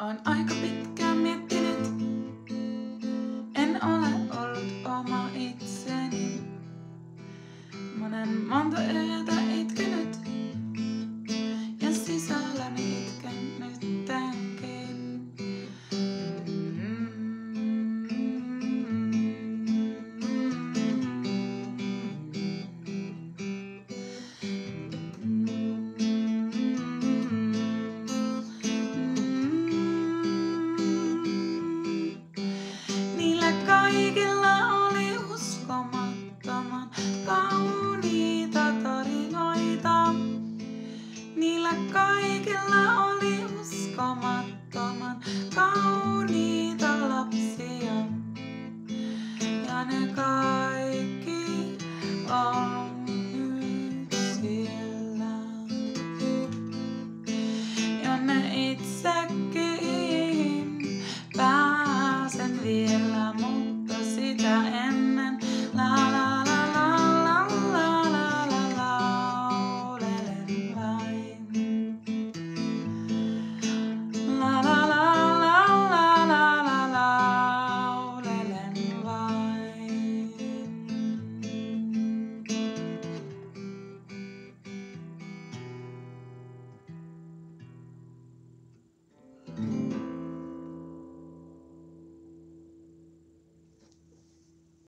Oon aika pitkään miettinyt, en ole ollut oma itseni. Monta yötä itkenyt, ja sisälläni itken nyttenkin. Niillä kaikilla oli uskomattoman kauniita tarinoita. Niillä kaikilla oli uskomattoman kauniita lapsia. Ja ne